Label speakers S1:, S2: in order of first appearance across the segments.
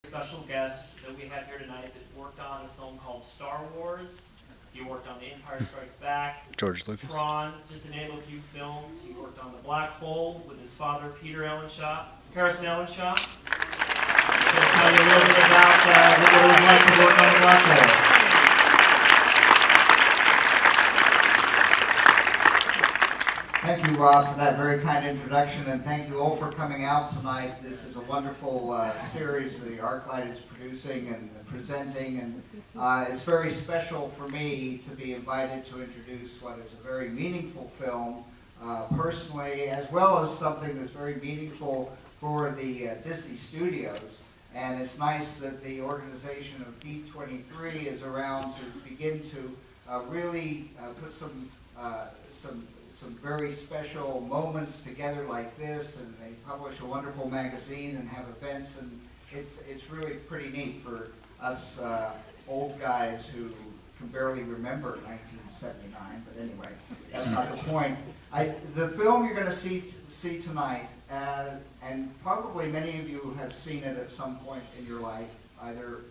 S1: special guest that we have here tonight that worked on a film called Star Wars. He worked on The Empire Strikes Back,
S2: George Lucas.
S1: Tron, just to name a few films. He worked on The Black Hole with his father, Peter Ellenshaw, Harrison Ellenshaw. So I'll tell you a little bit about what it was like to work on The Black Hole.
S3: Thank you, Rob, for that very kind introduction, and thank you all for coming out tonight. This is a wonderful series the ArcLight is producing and presenting, and it's very special for me to be invited to introduce what is a very meaningful film, personally, as well as something that's very meaningful for the Disney Studios. And it's nice that the organization of D23 is around to begin to really put some very special moments together like this, and they publish a wonderful magazine and have events, and it's really pretty neat for us old guys who can barely remember 1979, but anyway, that's not the point. The film you're going to see tonight, and probably many of you have seen it at some point in your life, either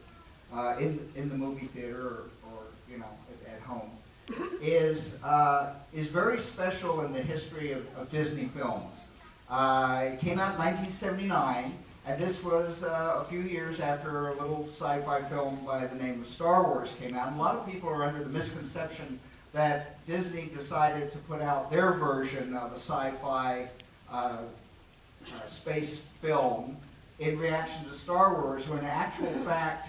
S3: in the movie theater or you know, at home, is very special in the history of Disney films. It came out in 1979, and this was a few years after a little sci-fi film by the name of Star Wars came out. And a lot of people are under the misconception that Disney decided to put out their version of a sci-fi space film in reaction to Star Wars, when in actual fact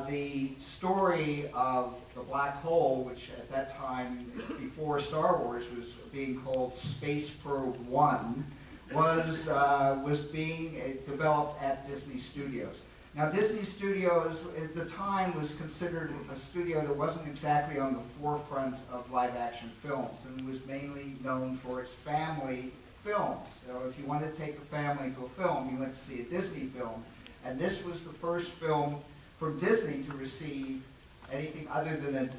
S3: the story of the Black Hole, which at that time, before Star Wars, was being called Space Probe 1, was being developed at Disney Studios. Now, Disney Studios at the time was considered a studio that wasn't exactly on the forefront of live-action films, and was mainly known for its family films. So if you wanted to take a family to a film, you went to see a Disney film, and this was the first film from Disney to receive anything other than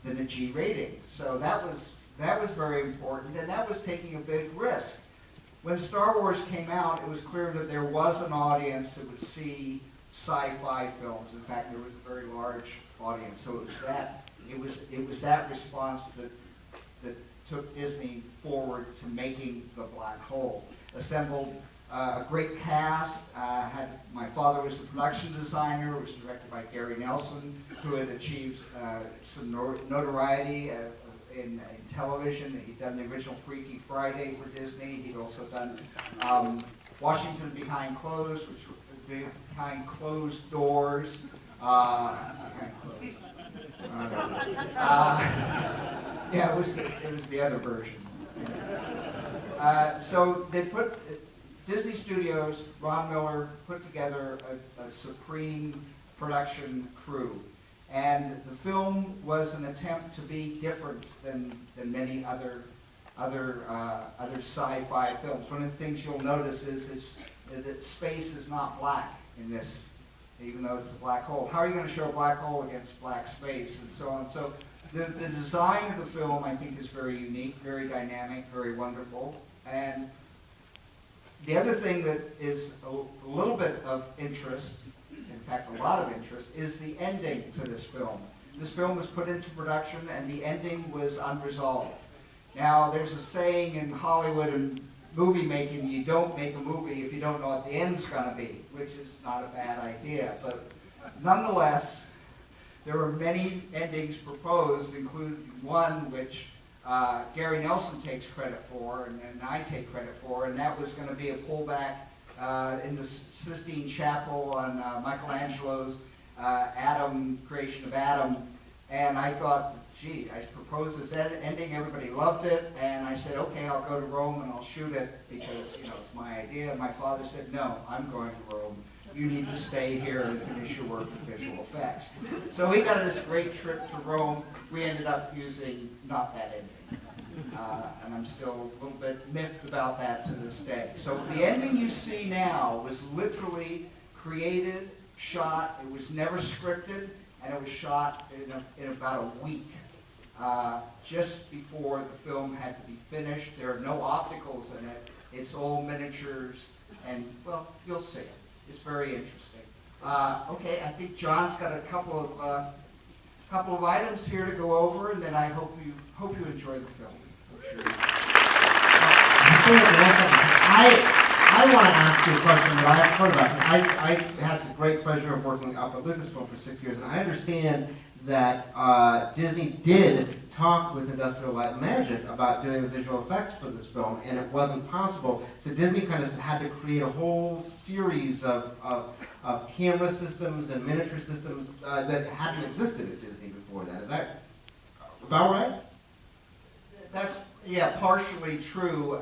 S3: a G rating. So that was very important, and that was taking a big risk. When Star Wars came out, it was clear that there was an audience that would see sci-fi films. In fact, there was a very large audience. So it was that response that took Disney forward to making The Black Hole. Assembled a great cast. My father was the production designer. It was directed by Gary Nelson, who had achieved some notoriety in television. He'd done the original Freaky Friday for Disney. He'd also done Washington Behind Closed, which was Behind Closed Doors. Yeah, it was the other version. So they put Disney Studios, Ron Miller put together a supreme production crew. And the film was an attempt to be different than many other sci-fi films. One of the things you'll notice is that space is not black in this, even though it's a black hole. How are you going to show a black hole against black space, and so on? So the design of the film, I think, is very unique, very dynamic, very wonderful. And the other thing that is a little bit of interest, in fact a lot of interest, is the ending to this film. This film was put into production and the ending was unresolved. Now, there's a saying in Hollywood and movie making, you don't make a movie if you don't know what the end's going to be, which is not a bad idea. But nonetheless, there were many endings proposed, including one which Gary Nelson takes credit for, and I take credit for, and that was going to be a pullback in the Sistine Chapel on Michelangelo's creation of Adam. And I thought, gee, I proposed this ending, everybody loved it, and I said, okay, I'll go to Rome and I'll shoot it because, you know, it's my idea. And my father said, no, I'm going to Rome. You need to stay here and finish your work in visual effects. So we got this great trip to Rome. We ended up using not that ending. And I'm still a little bit miffed about that to this day. So the ending you see now was literally created, shot. It was never scripted, and it was shot in about a week, just before the film had to be finished. There are no opticals in it. It's all miniatures, and, well, you'll see it. It's very interesting. Okay, I think John's got a couple of items here to go over, and then I hope you enjoy the film. I'm sure.
S2: I want to ask you a question that I've heard about. I had the great pleasure of working up at Lucasfilm for 6 years, and I understand that Disney did talk with Industrial Light and Magic about doing the visual effects for this film, and it wasn't possible. So Disney kind of had to create a whole series of camera systems and miniature systems that hadn't existed at Disney before that. Is that about right?
S3: That's, yeah, partially true.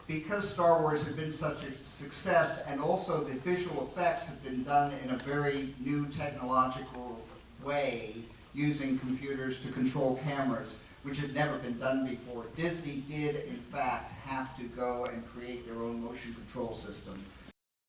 S3: Because Star Wars had been such a success, and also the visual effects have been done in a very new technological way, using computers to control cameras, which had never been done before. Disney did, in fact, have to go and create their own motion control system.